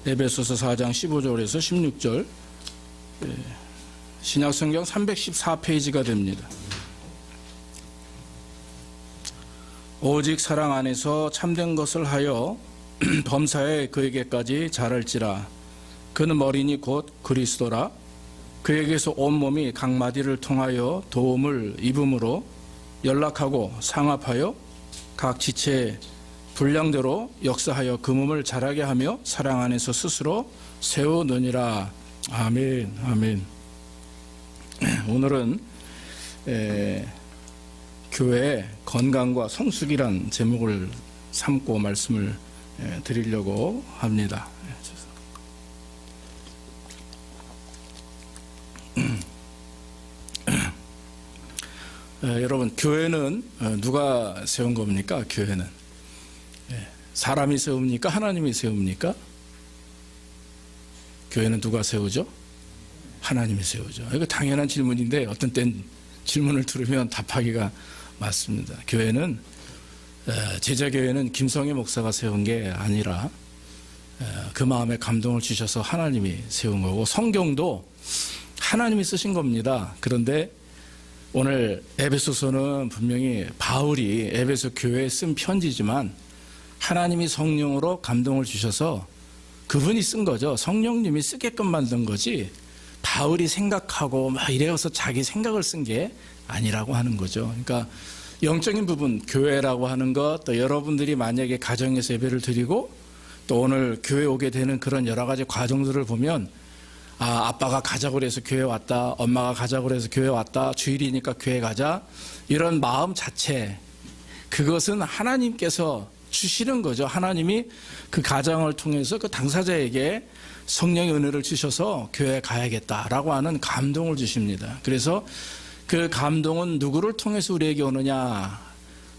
에베소서 4장 15절에서 16절, 신약성경 314페이지가 됩니다. 오직 사랑 안에서 참된 것을 하여 범사에 그에게까지 자랄지라. 그는 머리니 곧 그리스도라. 그에게서 온몸이 각 마디를 통하여 도움을 입음으로 연락하고 상합하여 각 지체의 분량대로 역사하여 그 몸을 자라게 하며 사랑 안에서 스스로 세우느니라. 아멘. 아멘. 오늘은 교회의 건강과 성숙이란 제목을 삼고 말씀을 드리려고 합니다. 여러분, 교회는 누가 세운 겁니까? 교회는 사람이 세웁니까? 하나님이 세웁니까? 교회는 누가 세우죠? 하나님이 세우죠. 이거 당연한 질문인데 어떤 땐 질문을 들으면 답하기가 맞습니다. 교회는 제자교회는 김성애 목사가 세운 게 아니라 그 마음에 감동을 주셔서 하나님이 세운 거고, 성경도 하나님이 쓰신 겁니다. 그런데 오늘 에베소서는 분명히 바울이 에베소 교회에 쓴 편지지만 하나님이 성령으로 감동을 주셔서 그분이 쓴 거죠. 성령님이 쓰게끔 만든 거지 바울이 생각하고 막 이래서 자기 생각을 쓴 게 아니라고 하는 거죠. 그러니까 영적인 부분, 교회라고 하는 것, 또 여러분들이 만약에 가정에서 예배를 드리고 또 오늘 교회 오게 되는 그런 여러 가지 과정들을 보면, 아빠가 가자고 그래서 교회 왔다, 엄마가 가자고 그래서 교회 왔다, 주일이니까 교회 가자, 이런 마음 자체, 그것은 하나님께서 주시는 거죠. 하나님이 그 가정을 통해서 그 당사자에게 성령의 은혜를 주셔서 교회에 가야겠다라고 하는 감동을 주십니다. 그래서 그 감동은 누구를 통해서 우리에게 오느냐?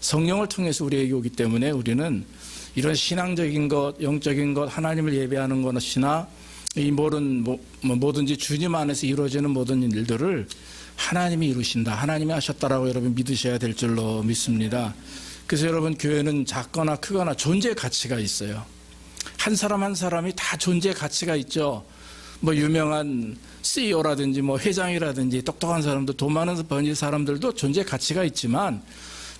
성령을 통해서 우리에게 오기 때문에 우리는 이런 신앙적인 것, 영적인 것, 하나님을 예배하는 것이나 이 뭐든지 주님 안에서 이루어지는 모든 일들을 하나님이 이루신다, 하나님이 하셨다라고 여러분 믿으셔야 될 줄로 믿습니다. 그래서 여러분, 교회는 작거나 크거나 존재 가치가 있어요. 한 사람 한 사람이 다 존재 가치가 있죠. 유명한 CEO라든지 회장이라든지 똑똑한 사람들, 돈 많은 번질 사람들도 존재 가치가 있지만,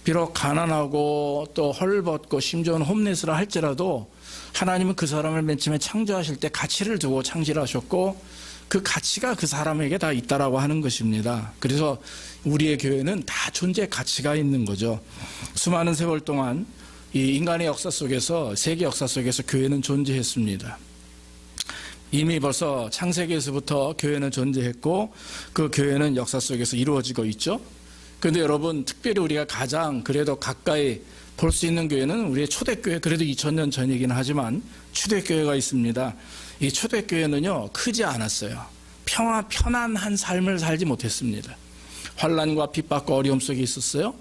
비록 가난하고 또 헐벗고 심지어는 홈레스라 할지라도 하나님은 그 사람을 맨 처음에 창조하실 때 가치를 두고 창조를 하셨고 그 가치가 그 사람에게 다 있다라고 하는 것입니다. 그래서 우리의 교회는 다 존재 가치가 있는 거죠. 수많은 세월 동안 이 인간의 역사 속에서, 세계 역사 속에서 교회는 존재했습니다. 이미 벌써 창세기에서부터 교회는 존재했고 그 교회는 역사 속에서 이루어지고 있죠. 그런데 여러분, 특별히 우리가 가장 그래도 가까이 볼 수 있는 교회는 우리의 초대교회, 그래도 2000년 전이긴 하지만 초대교회가 있습니다. 이 초대교회는요, 크지 않았어요. 편안한 삶을 살지 못했습니다. 환난과 핍박과 어려움 속에 있었어요.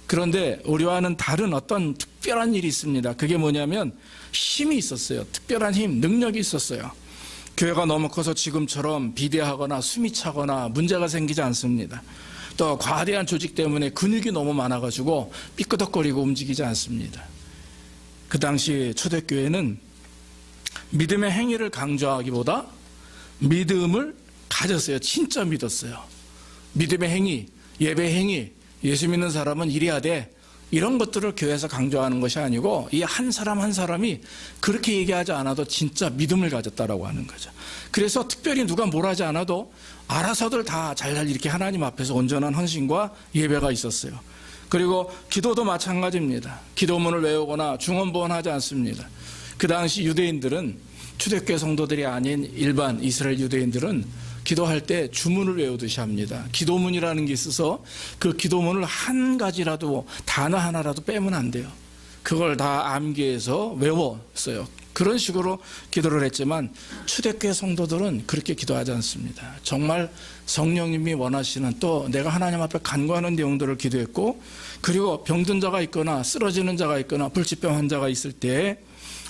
그런데 우리와는 다른 어떤 특별한 일이 있습니다. 그게 뭐냐면 힘이 있었어요. 특별한 힘, 능력이 있었어요. 교회가 너무 커서 지금처럼 비대하거나 숨이 차거나 문제가 생기지 않습니다. 또 과대한 조직 때문에 근육이 너무 많아가지고 삐끄덕거리고 움직이지 않습니다. 그 당시 초대교회는 믿음의 행위를 강조하기보다 믿음을 가졌어요. 진짜 믿었어요. 믿음의 행위, 예배 행위, 예수 믿는 사람은 이래야 돼, 이런 것들을 교회에서 강조하는 것이 아니고 이 한 사람 한 사람이 그렇게 얘기하지 않아도 진짜 믿음을 가졌다라고 하는 거죠. 그래서 특별히 누가 뭘 하지 않아도 알아서들 다 잘잘 이렇게 하나님 앞에서 온전한 헌신과 예배가 있었어요. 그리고 기도도 마찬가지입니다. 기도문을 외우거나 중언부언하지 않습니다. 그 당시 유대인들은, 초대교회 성도들이 아닌 일반 이스라엘 유대인들은 기도할 때 주문을 외우듯이 합니다. 기도문이라는 게 있어서 그 기도문을 한 가지라도, 단어 하나라도 빼면 안 돼요. 그걸 다 암기해서 외웠어요. 그런 식으로 기도를 했지만 초대교회 성도들은 그렇게 기도하지 않습니다. 정말 성령님이 원하시는, 또 내가 하나님 앞에 간구하는 내용들을 기도했고, 그리고 병든 자가 있거나 쓰러지는 자가 있거나 불치병 환자가 있을 때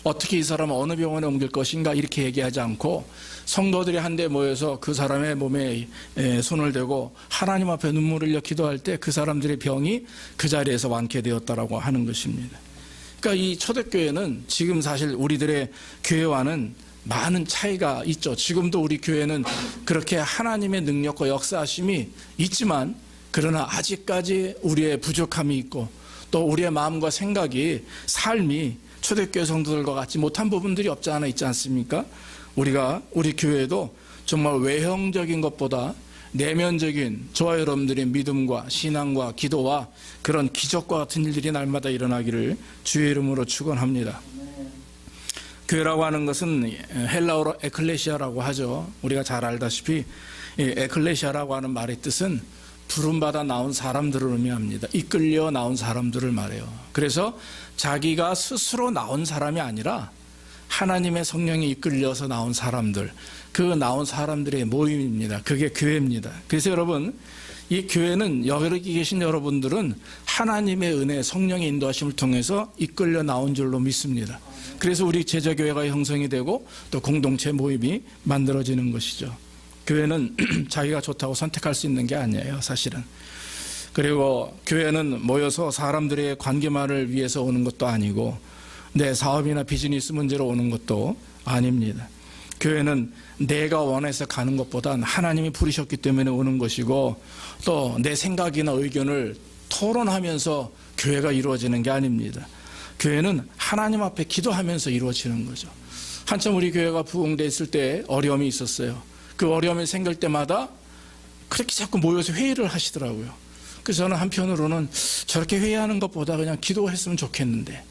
어떻게 이 사람을 어느 병원에 옮길 것인가 이렇게 얘기하지 않고 성도들이 한데 모여서 그 사람의 몸에 손을 대고 하나님 앞에 눈물을 흘려 기도할 때 그 사람들의 병이 그 자리에서 완쾌되었다라고 하는 것입니다. 그러니까 이 초대교회는 지금 사실 우리들의 교회와는 많은 차이가 있죠. 지금도 우리 교회는 그렇게 하나님의 능력과 역사하심이 있지만 그러나 아직까지 우리의 부족함이 있고 또 우리의 마음과 생각이 삶이 초대교회 성도들과 같지 못한 부분들이 없지 않아 있지 않습니까? 우리 교회도 정말 외형적인 것보다 내면적인 저와 여러분들의 믿음과 신앙과 기도와 그런 기적과 같은 일들이 날마다 일어나기를 주의 이름으로 축원합니다. 교회라고 하는 것은 헬라어로 에클레시아라고 하죠. 우리가 잘 알다시피 에클레시아라고 하는 말의 뜻은 부름받아 나온 사람들을 의미합니다. 이끌려 나온 사람들을 말해요. 그래서 자기가 스스로 나온 사람이 아니라 하나님의 성령이 이끌려서 나온 사람들, 그 나온 사람들의 모임입니다. 그게 교회입니다. 그래서 여러분, 이 교회는 여기 계신 여러분들은 하나님의 은혜, 성령의 인도하심을 통해서 이끌려 나온 줄로 믿습니다. 그래서 우리 제자교회가 형성이 되고 또 공동체 모임이 만들어지는 것이죠. 교회는 자기가 좋다고 선택할 수 있는 게 아니에요, 사실은. 그리고 교회는 모여서 사람들의 관계만을 위해서 오는 것도 아니고 내 사업이나 비즈니스 문제로 오는 것도 아닙니다. 교회는 내가 원해서 가는 것보단 하나님이 부르셨기 때문에 오는 것이고 또 내 생각이나 의견을 토론하면서 교회가 이루어지는 게 아닙니다. 교회는 하나님 앞에 기도하면서 이루어지는 거죠. 한참 우리 교회가 부흥됐을 때 어려움이 있었어요. 그 어려움이 생길 때마다 그렇게 자꾸 모여서 회의를 하시더라고요. 그래서 저는 한편으로는 저렇게 회의하는 것보다 그냥 기도했으면 좋겠는데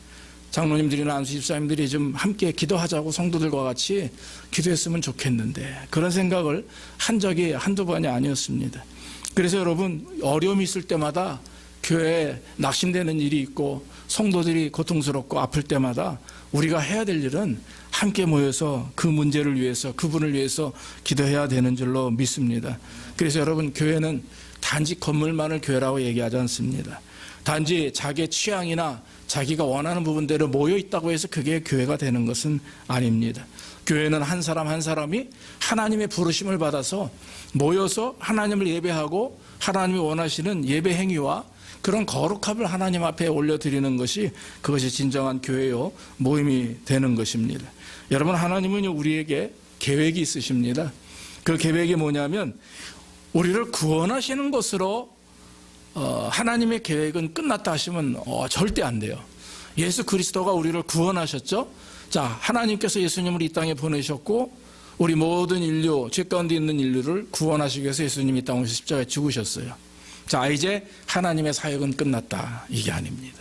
장로님들이나 안수 집사님들이 좀 함께 기도하자고 성도들과 같이 기도했으면 좋겠는데 그런 생각을 한 적이 한두 번이 아니었습니다. 그래서 여러분 어려움이 있을 때마다 교회에 낙심되는 일이 있고 성도들이 고통스럽고 아플 때마다 우리가 해야 될 일은 함께 모여서 그 문제를 위해서 그분을 위해서 기도해야 되는 줄로 믿습니다. 그래서 여러분 교회는 단지 건물만을 교회라고 얘기하지 않습니다. 단지 자기의 취향이나 자기가 원하는 부분대로 모여 있다고 해서 그게 교회가 되는 것은 아닙니다. 교회는 한 사람 한 사람이 하나님의 부르심을 받아서 모여서 하나님을 예배하고 하나님이 원하시는 예배 행위와 그런 거룩함을 하나님 앞에 올려드리는 것이 그것이 진정한 교회요 모임이 되는 것입니다. 여러분 하나님은 우리에게 계획이 있으십니다. 그 계획이 뭐냐면 우리를 구원하시는 것으로 하나님의 계획은 끝났다 하시면 절대 안 돼요. 예수 그리스도가 우리를 구원하셨죠. 자, 하나님께서 예수님을 이 땅에 보내셨고 우리 모든 인류, 죄 가운데 있는 인류를 구원하시기 위해서 예수님이 이 땅에 십자가에 죽으셨어요. 자, 이제 하나님의 사역은 끝났다. 이게 아닙니다.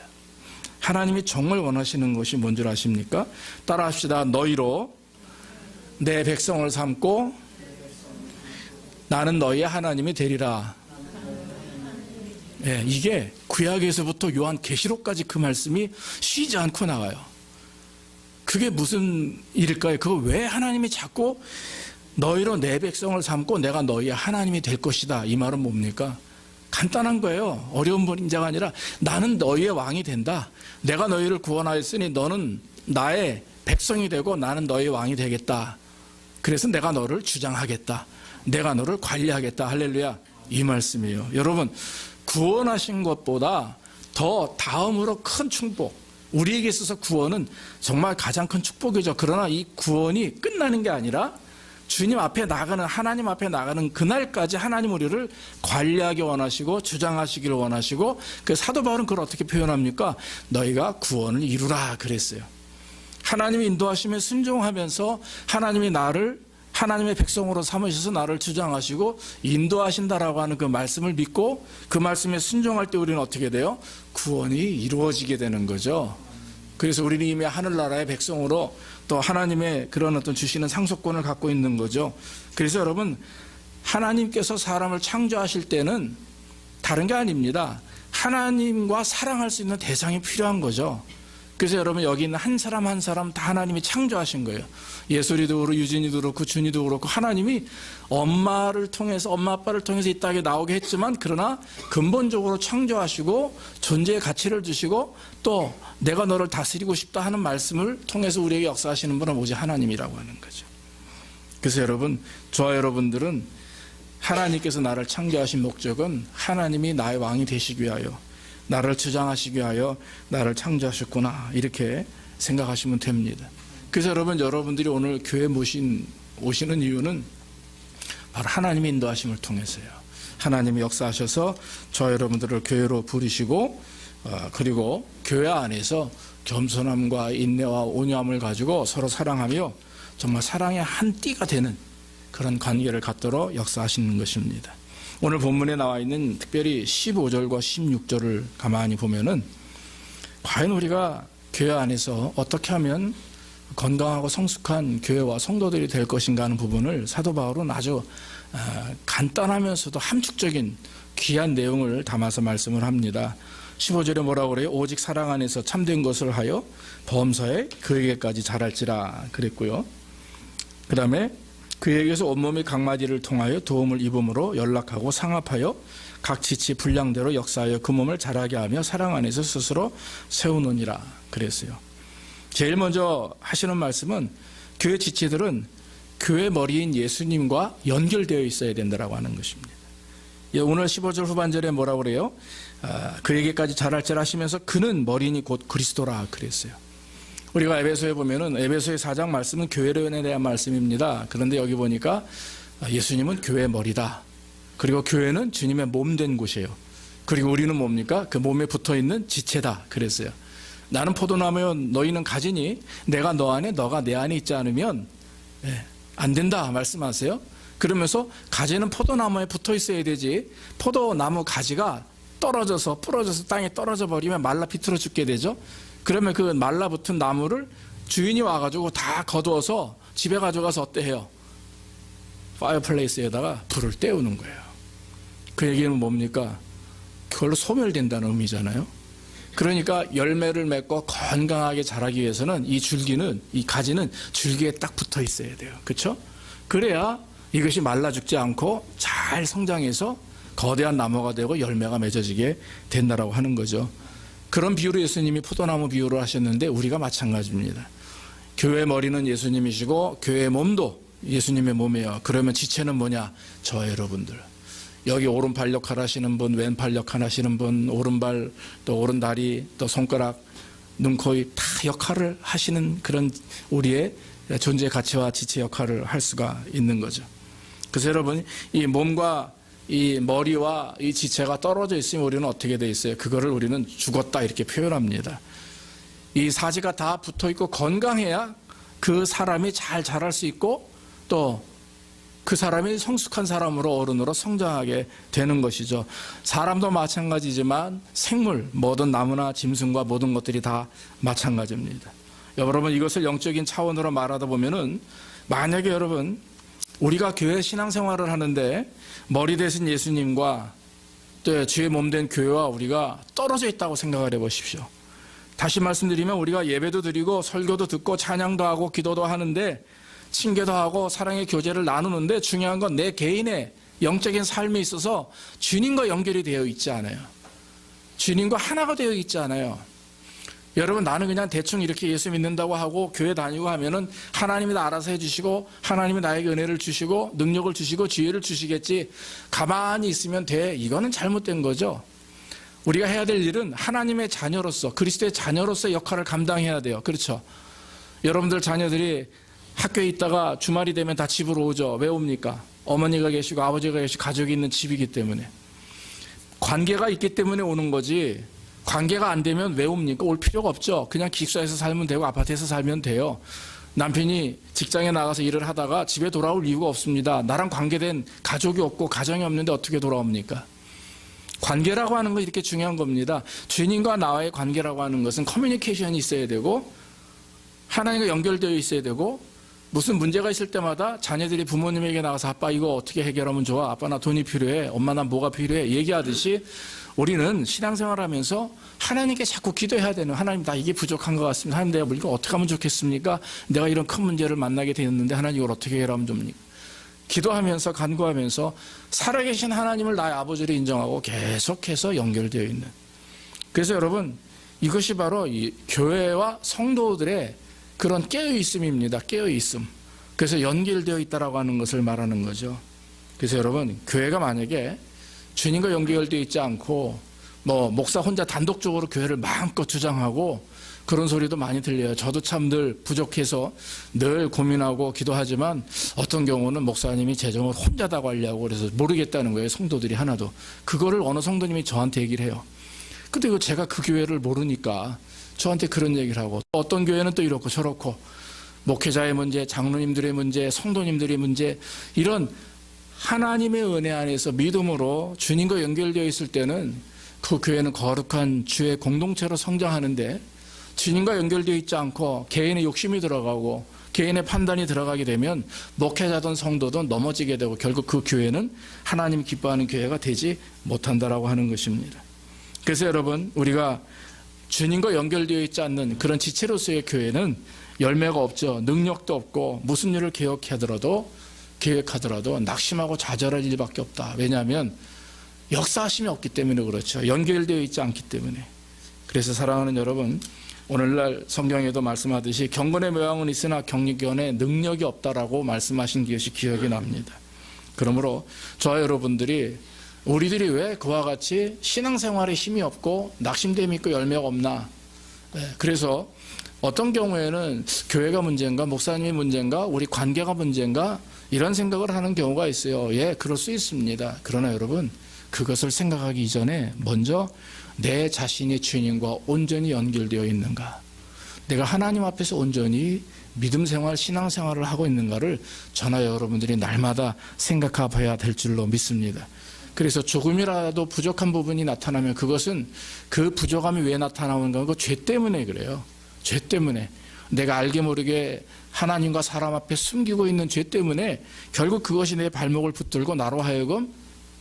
하나님이 정말 원하시는 것이 뭔 줄 아십니까? 따라합시다. 너희로 내 백성을 삼고 나는 너희의 하나님이 되리라. 네, 이게 구약에서부터 요한 계시록까지 그 말씀이 쉬지 않고 나와요. 그게 무슨 일일까요? 그거 왜 하나님이 자꾸 너희로 내 백성을 삼고 내가 너희의 하나님이 될 것이다. 이 말은 뭡니까? 간단한 거예요. 어려운 문제가 아니라 나는 너희의 왕이 된다. 내가 너희를 구원하였으니 너는 나의 백성이 되고 나는 너희의 왕이 되겠다. 그래서 내가 너를 주장하겠다. 내가 너를 관리하겠다. 할렐루야. 이 말씀이에요. 여러분 구원하신 것보다 더 다음으로 큰 축복, 우리에게 있어서 구원은 정말 가장 큰 축복이죠. 그러나 이 구원이 끝나는 게 아니라 주님 앞에 나가는, 하나님 앞에 나가는 그날까지 하나님 우리를 관리하기 원하시고 주장하시기를 원하시고, 그 사도 바울은 그걸 어떻게 표현합니까? 너희가 구원을 이루라 그랬어요. 하나님이 인도하심에 순종하면서 하나님이 나를 하나님의 백성으로 삼으셔서 나를 주장하시고 인도하신다라고 하는 그 말씀을 믿고 그 말씀에 순종할 때 우리는 어떻게 돼요? 구원이 이루어지게 되는 거죠. 그래서 우리는 이미 하늘나라의 백성으로 또 하나님의 그런 어떤 주시는 상속권을 갖고 있는 거죠. 그래서 여러분 하나님께서 사람을 창조하실 때는 다른 게 아닙니다. 하나님과 사랑할 수 있는 대상이 필요한 거죠. 그래서 여러분 여기 있는 한 사람 한 사람 다 하나님이 창조하신 거예요. 예솔이도 그렇고 유진이도 그렇고 준이도 그렇고 하나님이 엄마를 통해서, 엄마 아빠를 통해서 이 땅에 나오게 했지만 그러나 근본적으로 창조하시고 존재의 가치를 주시고 또 내가 너를 다스리고 싶다 하는 말씀을 통해서 우리에게 역사하시는 분은 오직 하나님이라고 하는 거죠. 그래서 여러분, 저와 여러분들은 하나님께서 나를 창조하신 목적은 하나님이 나의 왕이 되시기 위하여, 나를 주장하시기 위하여 나를 창조하셨구나, 이렇게 생각하시면 됩니다. 그래서 여러분들이 오늘 교회 오시는 이유는 바로 하나님의 인도하심을 통해서요. 하나님이 역사하셔서 저 여러분들을 교회로 부르시고 그리고 교회 안에서 겸손함과 인내와 온유함을 가지고 서로 사랑하며 정말 사랑의 한 띠가 되는 그런 관계를 갖도록 역사하시는 것입니다. 오늘 본문에 나와 있는 특별히 15절과 16절을 가만히 보면은 과연 우리가 교회 안에서 어떻게 하면 건강하고 성숙한 교회와 성도들이 될 것인가 하는 부분을 사도 바울은 아주 간단하면서도 함축적인 귀한 내용을 담아서 말씀을 합니다. 15절에 뭐라고 그래요? 오직 사랑 안에서 참된 것을 하여 범사에 그에게까지 자랄지라 그랬고요. 그 다음에 그에게서 온몸이 각마디를 통하여 도움을 입음으로 연락하고 상합하여 각 지치 분량대로 역사하여 그 몸을 자라게 하며 사랑 안에서 스스로 세우느니라 그랬어요. 제일 먼저 하시는 말씀은 교회 지체들은 교회 머리인 예수님과 연결되어 있어야 된다고 하는 것입니다. 오늘 15절 후반절에 뭐라고 그래요? 그에게까지 자랄지라 하시면서 그는 머리니 곧 그리스도라 그랬어요. 우리가 에베소에 보면은 에베소의 4장 말씀은 교회론에 대한 말씀입니다. 그런데 여기 보니까 예수님은 교회의 머리다. 그리고 교회는 주님의 몸 된 곳이에요. 그리고 우리는 뭡니까? 그 몸에 붙어 있는 지체다 그랬어요. 나는 포도나무면 너희는 가지니 내가 너 안에 너가 내 안에 있지 않으면 안 된다 말씀하세요. 그러면서 가지는 포도나무에 붙어 있어야 되지 포도나무 가지가 떨어져서 부러져서 땅에 떨어져 버리면 말라 비틀어 죽게 되죠. 그러면 그 말라붙은 나무를 주인이 와가지고 다 거두어서 집에 가져가서 어때 해요? 파이어플레이스에다가 불을 때우는 거예요. 그 얘기는 뭡니까? 그걸로 소멸된다는 의미잖아요. 그러니까 열매를 맺고 건강하게 자라기 위해서는 이 줄기는, 이 가지는 줄기에 딱 붙어 있어야 돼요. 그렇죠? 그래야 이것이 말라 죽지 않고 잘 성장해서 거대한 나무가 되고 열매가 맺어지게 된다라고 하는 거죠. 그런 비유로 예수님이 포도나무 비유를 하셨는데 우리가 마찬가지입니다. 교회 머리는 예수님이시고 교회 몸도 예수님의 몸이에요. 그러면 지체는 뭐냐? 저 여러분들. 여기 오른팔 역할 하시는 분, 왼팔 역할 하시는 분, 오른발 또 오른다리 또 손가락, 눈, 코, 입 다 역할을 하시는 그런 우리의 존재 가치와 지체 역할을 할 수가 있는 거죠. 그래서 여러분 이 몸과 이 머리와 이 지체가 떨어져 있으면 우리는 어떻게 돼 있어요? 그거를 우리는 죽었다 이렇게 표현합니다. 이 사지가 다 붙어 있고 건강해야 그 사람이 잘 자랄 수 있고 또 그 사람이 성숙한 사람으로 어른으로 성장하게 되는 것이죠. 사람도 마찬가지지만 생물, 모든 나무나 짐승과 모든 것들이 다 마찬가지입니다. 여러분 이것을 영적인 차원으로 말하다 보면은 만약에 여러분 우리가 교회 신앙생활을 하는데 머리 대신 예수님과 또 주의 몸된 교회와 우리가 떨어져 있다고 생각을 해보십시오. 다시 말씀드리면 우리가 예배도 드리고 설교도 듣고 찬양도 하고 기도도 하는데 칭개도 하고 사랑의 교제를 나누는데 중요한 건 내 개인의 영적인 삶에 있어서 주님과 연결이 되어 있지 않아요. 주님과 하나가 되어 있지 않아요. 여러분 나는 그냥 대충 이렇게 예수 믿는다고 하고 교회 다니고 하면은 하나님이 다 알아서 해주시고 하나님이 나에게 은혜를 주시고 능력을 주시고 지혜를 주시겠지 가만히 있으면 돼. 이거는 잘못된 거죠. 우리가 해야 될 일은 하나님의 자녀로서 그리스도의 자녀로서의 역할을 감당해야 돼요. 그렇죠? 여러분들 자녀들이 학교에 있다가 주말이 되면 다 집으로 오죠. 왜 옵니까? 어머니가 계시고 아버지가 계시고 가족이 있는 집이기 때문에 관계가 있기 때문에 오는 거지 관계가 안 되면 왜 옵니까? 올 필요가 없죠. 그냥 기숙사에서 살면 되고 아파트에서 살면 돼요. 남편이 직장에 나가서 일을 하다가 집에 돌아올 이유가 없습니다. 나랑 관계된 가족이 없고 가정이 없는데 어떻게 돌아옵니까? 관계라고 하는 건 이렇게 중요한 겁니다. 주님과 나와의 관계라고 하는 것은 커뮤니케이션이 있어야 되고 하나님과 연결되어 있어야 되고 무슨 문제가 있을 때마다 자녀들이 부모님에게 나가서 아빠 이거 어떻게 해결하면 좋아? 아빠 나 돈이 필요해. 엄마 나 뭐가 필요해? 얘기하듯이 우리는 신앙생활하면서 하나님께 자꾸 기도해야 되는 하나님 나 이게 부족한 것 같습니다. 하나님 내가 이거 어떻게 하면 좋겠습니까? 내가 이런 큰 문제를 만나게 되었는데 하나님 이걸 어떻게 해결하면 좋습니까? 기도하면서 간구하면서 살아계신 하나님을 나의 아버지로 인정하고 계속해서 연결되어 있는 그래서 여러분 이것이 바로 이 교회와 성도들의 그런 깨어있음입니다. 깨어있음. 그래서 연결되어 있다라고 하는 것을 말하는 거죠. 그래서 여러분 교회가 만약에 주님과 연결되어 있지 않고 뭐 목사 혼자 단독적으로 교회를 마음껏 주장하고 그런 소리도 많이 들려요. 저도 참 늘 부족해서 늘 고민하고 기도하지만 어떤 경우는 목사님이 재정을 혼자 다 관리하고 그래서 모르겠다는 거예요. 성도들이 하나도. 그거를 어느 성도님이 저한테 얘기를 해요. 근데 이거 제가 그 교회를 모르니까 저한테 그런 얘기를 하고, 어떤 교회는 또 이렇고 저렇고, 목회자의 문제, 장로님들의 문제, 성도님들의 문제, 이런 하나님의 은혜 안에서 믿음으로 주님과 연결되어 있을 때는 그 교회는 거룩한 주의 공동체로 성장하는데, 주님과 연결되어 있지 않고 개인의 욕심이 들어가고 개인의 판단이 들어가게 되면 목회자든 성도든 넘어지게 되고 결국 그 교회는 하나님이 기뻐하는 교회가 되지 못한다라고 하는 것입니다. 그래서 여러분, 우리가 주님과 연결되어 있지 않는 그런 지체로서의 교회는 열매가 없죠. 능력도 없고 무슨 일을 계획하더라도 낙심하고 좌절할 일밖에 없다. 왜냐하면 역사하심이 없기 때문에 그렇죠. 연결되어 있지 않기 때문에. 그래서 사랑하는 여러분, 오늘날 성경에도 말씀하듯이 경건의 모양은 있으나 경건의 능력이 없다라고 말씀하신 것이 기억이 납니다. 그러므로 저와 여러분들이, 우리들이 왜 그와 같이 신앙생활에 힘이 없고 낙심됨이 있고 열매가 없나? 그래서 어떤 경우에는 교회가 문제인가, 목사님이 문제인가, 우리 관계가 문제인가, 이런 생각을 하는 경우가 있어요. 예, 그럴 수 있습니다. 그러나 여러분, 그것을 생각하기 이전에 먼저 내 자신이 주님과 온전히 연결되어 있는가, 내가 하나님 앞에서 온전히 믿음 생활, 신앙 생활을 하고 있는가를 저나 여러분들이 날마다 생각해 봐야 될 줄로 믿습니다. 그래서 조금이라도 부족한 부분이 나타나면 그것은, 그 부족함이 왜 나타나는가, 그 죄 때문에 그래요. 죄 때문에, 내가 알게 모르게 하나님과 사람 앞에 숨기고 있는 죄 때문에 결국 그것이 내 발목을 붙들고 나로 하여금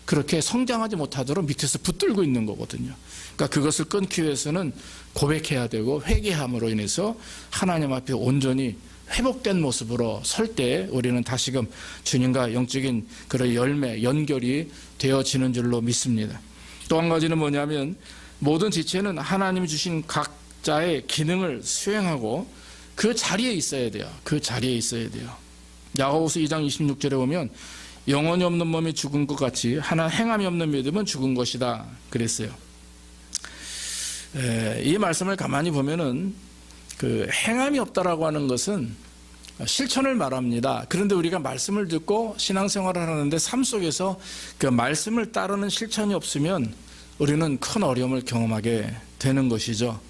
그렇게 성장하지 못하도록 밑에서 붙들고 있는 거거든요. 그러니까 그것을 끊기 위해서는 고백해야 되고 회개함으로 인해서 하나님 앞에 온전히 회복된 모습으로 설 때 우리는 다시금 주님과 영적인 그런 열매, 연결이 되어지는 줄로 믿습니다. 또 한 가지는 뭐냐면, 모든 지체는 하나님이 주신 각자의 기능을 수행하고 그 자리에 있어야 돼요. 그 자리에 있어야 돼요. 야고보서 2장 26절에 보면 영혼이 없는 몸이 죽은 것 같이 하나 행함이 없는 믿음은 죽은 것이다 그랬어요. 이 말씀을 가만히 보면은 그 행함이 없다라고 하는 것은 실천을 말합니다. 그런데 우리가 말씀을 듣고 신앙생활을 하는데 삶 속에서 그 말씀을 따르는 실천이 없으면 우리는 큰 어려움을 경험하게 되는 것이죠.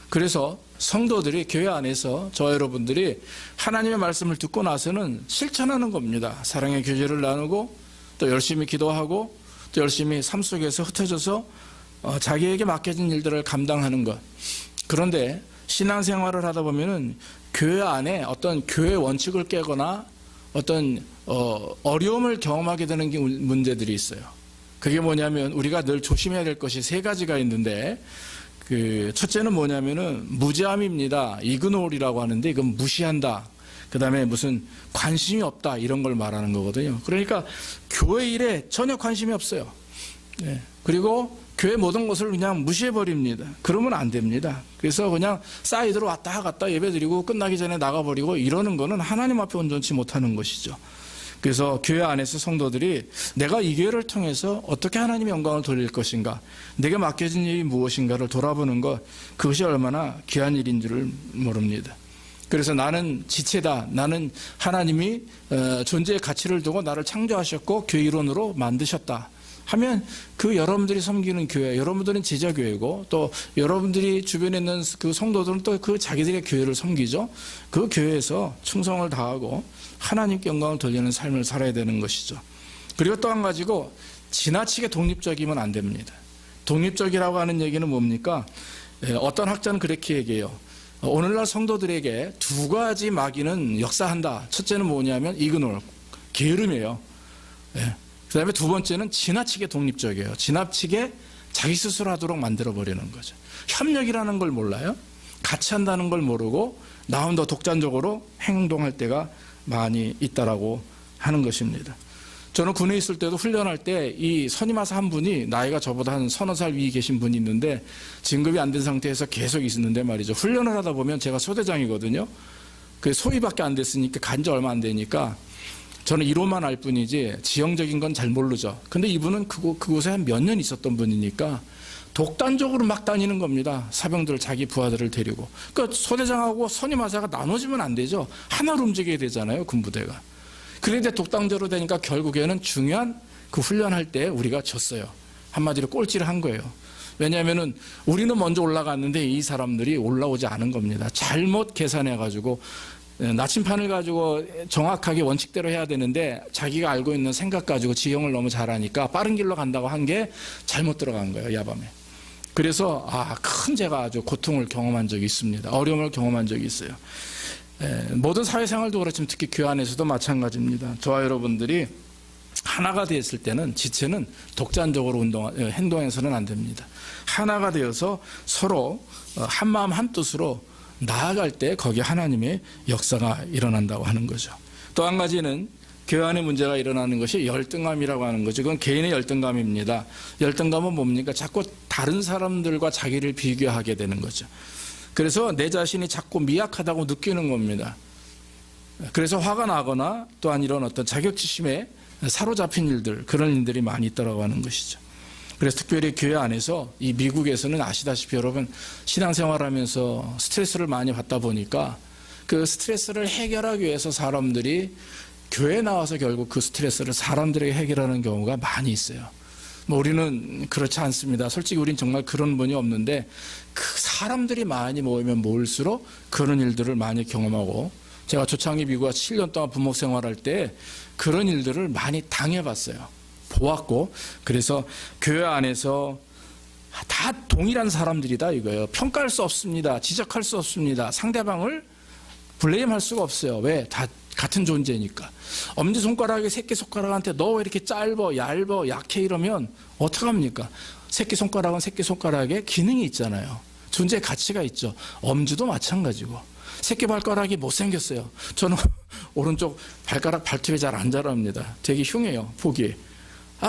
그래서 성도들이, 교회 안에서 저 여러분들이 하나님의 말씀을 듣고 나서는 실천하는 겁니다. 사랑의 교제를 나누고 또 열심히 기도하고 또 열심히 삶 속에서 흩어져서 자기에게 맡겨진 일들을 감당하는 것. 그런데 신앙생활을 하다 보면은 교회 안에 어떤 교회 원칙을 깨거나 어떤 어려움을 경험하게 되는 문제들이 있어요. 그게 뭐냐면, 우리가 늘 조심해야 될 것이 세 가지가 있는데, 그 첫째는 뭐냐면은 무지함입니다. 이그노리라고 하는데, 이건 무시한다. 그 다음에 무슨 관심이 없다, 이런 걸 말하는 거거든요. 그러니까 교회 일에 전혀 관심이 없어요. 그리고 교회 모든 것을 그냥 무시해버립니다. 그러면 안 됩니다. 그래서 그냥 사이드로 왔다 갔다 예배드리고 끝나기 전에 나가버리고 이러는 거는 하나님 앞에 온전치 못하는 것이죠. 그래서 교회 안에서 성도들이 내가 이 교회를 통해서 어떻게 하나님의 영광을 돌릴 것인가, 내게 맡겨진 일이 무엇인가를 돌아보는 것, 그것이 얼마나 귀한 일인 줄을 모릅니다. 그래서 나는 지체다, 나는 하나님이 존재의 가치를 두고 나를 창조하셨고 교회 일원으로 만드셨다 하면, 그 여러분들이 섬기는 교회, 여러분들은 제자교회고 또 여러분들이 주변에 있는 그 성도들은 또 그 자기들의 교회를 섬기죠. 그 교회에서 충성을 다하고 하나님께 영광을 돌리는 삶을 살아야 되는 것이죠. 그리고 또 한 가지고, 지나치게 독립적이면 안 됩니다. 독립적이라고 하는 얘기는 뭡니까? 어떤 학자는 그렇게 얘기해요. 오늘날 성도들에게 두 가지 마귀는 역사한다. 첫째는 뭐냐면 이그노, 게으름이에요. 그 다음에 두 번째는 지나치게 독립적이에요. 지나치게 자기 스스로 하도록 만들어버리는 거죠. 협력이라는 걸 몰라요. 같이 한다는 걸 모르고 나 혼자 독단적으로 행동할 때가 많이 있다라고 하는 것입니다. 저는 군에 있을 때도 훈련할 때 이 선임하사 한 분이 나이가 저보다 한 서너 살 위에 계신 분이 있는데 진급이 안 된 상태에서 계속 있었는데 말이죠. 훈련을 하다 보면, 제가 소대장이거든요. 그 소위밖에 안 됐으니까, 간지 얼마 안 되니까 저는 이론만 알 뿐이지 지형적인 건 잘 모르죠. 근데 이분은 그곳에 한 몇 년 있었던 분이니까 독단적으로 막 다니는 겁니다. 사병들 자기 부하들을 데리고. 그러니까 소대장하고 선임하사가 나눠지면 안 되죠. 하나로 움직여야 되잖아요, 군부대가. 그런데 독단적으로 되니까 결국에는 중요한 그 훈련할 때 우리가 졌어요. 한마디로 꼴찌를 한 거예요. 왜냐하면은 우리는 먼저 올라갔는데 이 사람들이 올라오지 않은 겁니다. 잘못 계산해가지고 나침판을 가지고 정확하게 원칙대로 해야 되는데 자기가 알고 있는 생각 가지고 지형을 너무 잘하니까 빠른 길로 간다고 한 게 잘못 들어간 거예요, 야밤에. 그래서 큰 제가 아주 고통을 경험한 적이 있습니다. 어려움을 경험한 적이 있어요. 모든 사회생활도 그렇지만 특히 교회 안에서도 마찬가지입니다. 저와 여러분들이 하나가 되었을 때는 지체는 독단적으로 행동해서는 안 됩니다. 하나가 되어서 서로 한마음 한뜻으로 나아갈 때 거기에 하나님의 역사가 일어난다고 하는 거죠. 또 한 가지는 교회 안에 문제가 일어나는 것이 열등감이라고 하는 거죠. 그건 개인의 열등감입니다. 열등감은 뭡니까? 자꾸 다른 사람들과 자기를 비교하게 되는 거죠. 그래서 내 자신이 자꾸 미약하다고 느끼는 겁니다. 그래서 화가 나거나 또한 이런 어떤 자격지심에 사로잡힌 일들, 그런 일들이 많이 있다고 하는 것이죠. 그래서 특별히 교회 안에서 이 미국에서는 아시다시피 여러분 신앙생활하면서 스트레스를 많이 받다 보니까 그 스트레스를 해결하기 위해서 사람들이 교회에 나와서 결국 그 스트레스를 사람들에게 해결하는 경우가 많이 있어요. 우리는 그렇지 않습니다. 솔직히 우린 정말 그런 분이 없는데 그 사람들이 많이 모이면 모일수록 그런 일들을 많이 경험하고, 제가 초창기 미국에 7년 동안 부목 생활할 때 그런 일들을 많이 당해봤어요. 보았고, 그래서 교회 안에서 다 동일한 사람들이다 이거예요. 평가할 수 없습니다. 지적할 수 없습니다. 상대방을 블레임할 수가 없어요. 왜? 다 같은 존재니까. 엄지손가락이 새끼손가락한테 너 왜 이렇게 짧아, 얇아, 약해 이러면 어떡합니까? 새끼손가락은 새끼손가락에 기능이 있잖아요. 존재의 가치가 있죠. 엄지도 마찬가지고. 새끼발가락이 못생겼어요. 저는 오른쪽 발가락 발톱이 잘 안 자랍니다. 되게 흉해요, 보기에.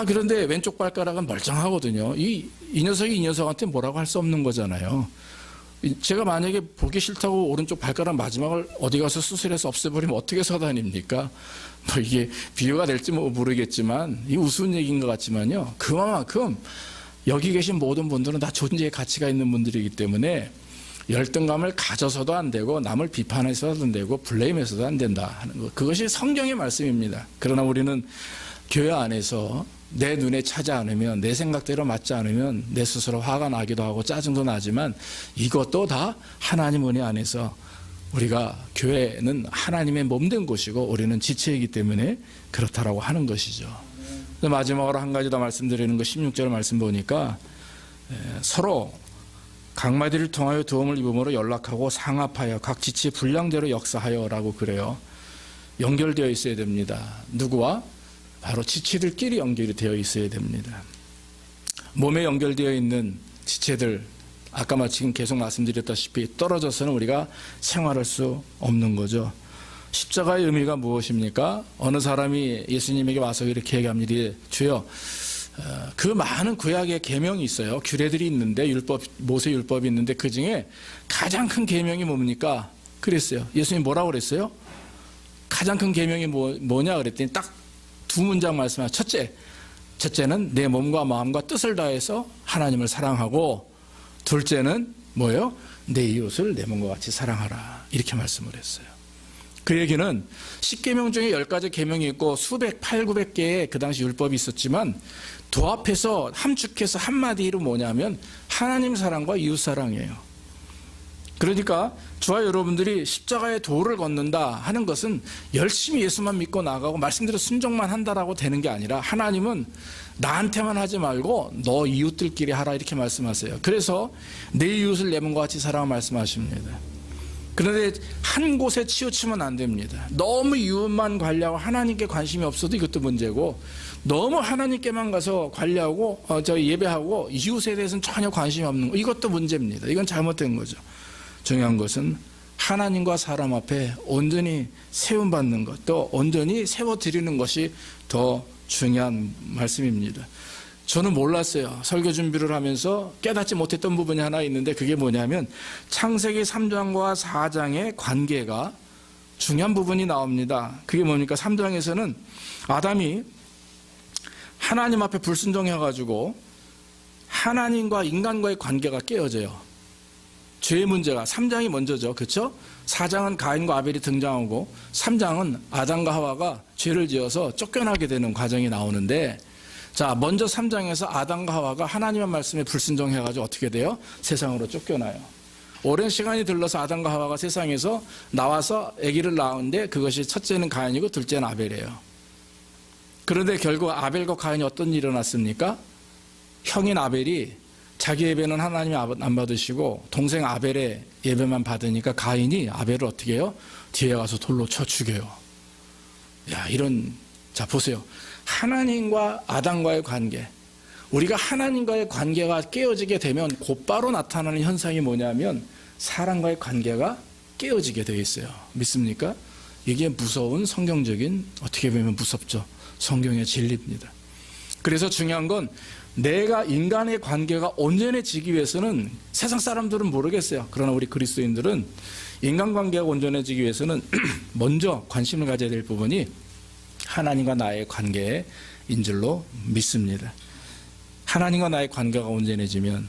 그런데 왼쪽 발가락은 멀쩡하거든요. 이 녀석이 이 녀석한테 뭐라고 할 수 없는 거잖아요. 제가 만약에 보기 싫다고 오른쪽 발가락 마지막을 어디 가서 수술해서 없애버리면 어떻게 서다닙니까? 이게 비유가 될지 모르겠지만, 이 우스운 얘기인 것 같지만요. 그만큼 여기 계신 모든 분들은 다 존재의 가치가 있는 분들이기 때문에 열등감을 가져서도 안 되고 남을 비판해서도 안 되고 블레임해서도 안 된다 하는 것. 그것이 성경의 말씀입니다. 그러나 우리는 교회 안에서 내 눈에 차지 않으면, 내 생각대로 맞지 않으면 내 스스로 화가 나기도 하고 짜증도 나지만 이것도 다 하나님 은혜 안에서, 우리가 교회는 하나님의 몸된 곳이고 우리는 지체이기 때문에 그렇다라고 하는 것이죠. 마지막으로 한 가지 더 말씀드리는 거, 16절 말씀 보니까 서로 각마디를 통하여 도움을 입음으로 연락하고 상합하여 각 지체의 분량대로 역사하여 라고 그래요. 연결되어 있어야 됩니다. 누구와? 바로 지체들끼리 연결이 되어 있어야 됩니다. 몸에 연결되어 있는 지체들, 아까 지금 계속 말씀드렸다시피 떨어져서는 우리가 생활할 수 없는 거죠. 십자가의 의미가 무엇입니까? 어느 사람이 예수님에게 와서 이렇게 얘기합니다. 주여, 그 많은 구약의 계명이 있어요. 규례들이 있는데, 모세 율법이 있는데 그 중에 가장 큰 계명이 뭡니까? 그랬어요. 예수님 뭐라고 그랬어요? 가장 큰 계명이 뭐냐 그랬더니 딱 두 문장 말씀하세요. 첫째는 내 몸과 마음과 뜻을 다해서 하나님을 사랑하고, 둘째는 뭐예요? 내 이웃을 내 몸과 같이 사랑하라. 이렇게 말씀을 했어요. 그 얘기는 10계명 중에 10가지 계명이 있고 수백, 800개의 그 당시 율법이 있었지만 도합해서 함축해서 한마디로 뭐냐면 하나님 사랑과 이웃 사랑이에요. 그러니까 저와 여러분들이 십자가의 도를 걷는다 하는 것은 열심히 예수만 믿고 나가고 말씀대로 순종만 한다라고 되는 게 아니라, 하나님은 나한테만 하지 말고 너 이웃들끼리 하라 이렇게 말씀하세요. 그래서 내 이웃을 내 몸과 같이 사랑하라 말씀하십니다. 그런데 한 곳에 치우치면 안 됩니다. 너무 이웃만 관리하고 하나님께 관심이 없어도 이것도 문제고, 너무 하나님께만 가서 관리하고 예배하고 이웃에 대해서는 전혀 관심이 없는 거, 이것도 문제입니다. 이건 잘못된 거죠. 중요한 것은 하나님과 사람 앞에 온전히 세움받는 것, 또 온전히 세워드리는 것이 더 중요한 말씀입니다. 저는 몰랐어요. 설교 준비를 하면서 깨닫지 못했던 부분이 하나 있는데, 그게 뭐냐면 창세기 3장과 4장의 관계가 중요한 부분이 나옵니다. 그게 뭡니까? 3장에서는 아담이 하나님 앞에 불순종해가지고 하나님과 인간과의 관계가 깨어져요. 죄의 문제가 3장이 먼저죠. 그렇죠? 4장은 가인과 아벨이 등장하고 3장은 아담과 하와가 죄를 지어서 쫓겨나게 되는 과정이 나오는데, 자, 먼저 3장에서 아담과 하와가 하나님의 말씀에 불순종해가지고 어떻게 돼요? 세상으로 쫓겨나요. 오랜 시간이 들러서 아담과 하와가 세상에서 나와서 아기를 낳았는데 그것이 첫째는 가인이고 둘째는 아벨이에요. 그런데 결국 아벨과 가인이 어떤 일이 일어났습니까? 형인 아벨이 자기 예배는 하나님이 안 받으시고 동생 아벨의 예배만 받으니까 가인이 아벨을 어떻게 해요? 뒤에 가서 돌로 쳐 죽여요. 야, 자, 보세요. 하나님과 아담과의 관계. 우리가 하나님과의 관계가 깨어지게 되면 곧바로 나타나는 현상이 뭐냐면 사람과의 관계가 깨어지게 되어 있어요. 믿습니까? 이게 무서운 성경적인, 어떻게 보면 무섭죠. 성경의 진리입니다. 그래서 중요한 건 내가 인간의 관계가 온전해지기 위해서는 세상 사람들은 모르겠어요. 그러나 우리 그리스도인들은 인간관계가 온전해지기 위해서는 먼저 관심을 가져야 될 부분이 하나님과 나의 관계인 줄로 믿습니다. 하나님과 나의 관계가 온전해지면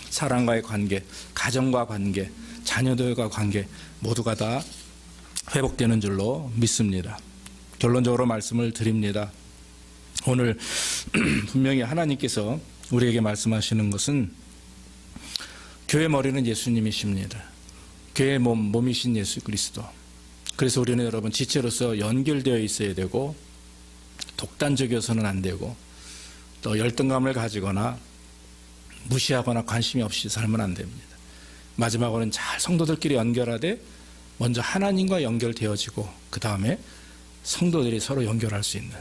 사람과의 관계, 가정과 관계, 자녀들과 관계 모두가 다 회복되는 줄로 믿습니다. 결론적으로 말씀을 드립니다. 오늘 분명히 하나님께서 우리에게 말씀하시는 것은 교회 머리는 예수님이십니다. 교회의 몸이신 예수 그리스도. 그래서 우리는 여러분 지체로서 연결되어 있어야 되고 독단적이어서는 안 되고 또 열등감을 가지거나 무시하거나 관심이 없이 살면 안 됩니다. 마지막으로는 잘 성도들끼리 연결하되 먼저 하나님과 연결되어지고 그 다음에 성도들이 서로 연결할 수 있는,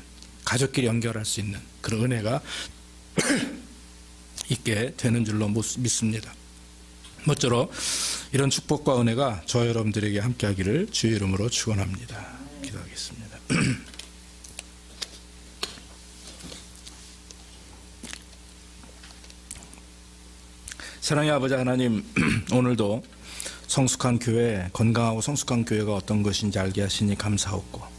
가족끼리 연결할 수 있는 그런 은혜가 있게 되는 줄로 믿습니다. 모쪼록 이런 축복과 은혜가 저와 여러분들에게 함께하기를 주의 이름으로 축원합니다. 기도하겠습니다. 사랑의 아버지 하나님, 오늘도 성숙한 교회, 건강하고 성숙한 교회가 어떤 것인지 알게 하시니 감사하고,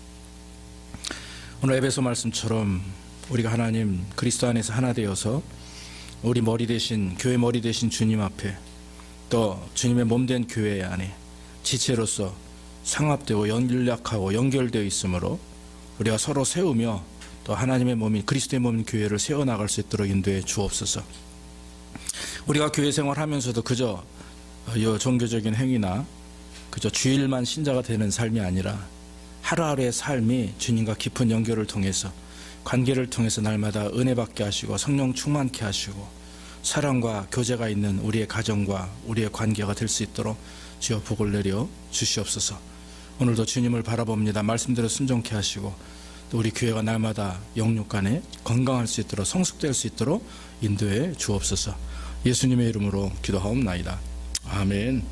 오늘 에베소 말씀처럼 우리가 하나님 그리스도 안에서 하나 되어서 우리 머리 대신, 교회 머리 대신 주님 앞에 또 주님의 몸된 교회 안에 지체로서 상합되고 연락하고 연결되어 있으므로 우리가 서로 세우며 또 하나님의 몸인 그리스도의 몸인 교회를 세워나갈 수 있도록 인도해 주옵소서. 우리가 교회 생활하면서도 그저 종교적인 행위나 그저 주일만 신자가 되는 삶이 아니라 하루하루의 삶이 주님과 깊은 연결을 통해서, 관계를 통해서 날마다 은혜 받게 하시고 성령 충만케 하시고 사랑과 교제가 있는 우리의 가정과 우리의 관계가 될 수 있도록 주여 복을 내려 주시옵소서. 오늘도 주님을 바라봅니다. 말씀대로 순종케 하시고 또 우리 교회가 날마다 영육 간에 건강할 수 있도록, 성숙될 수 있도록 인도해 주옵소서. 예수님의 이름으로 기도하옵나이다. 아멘.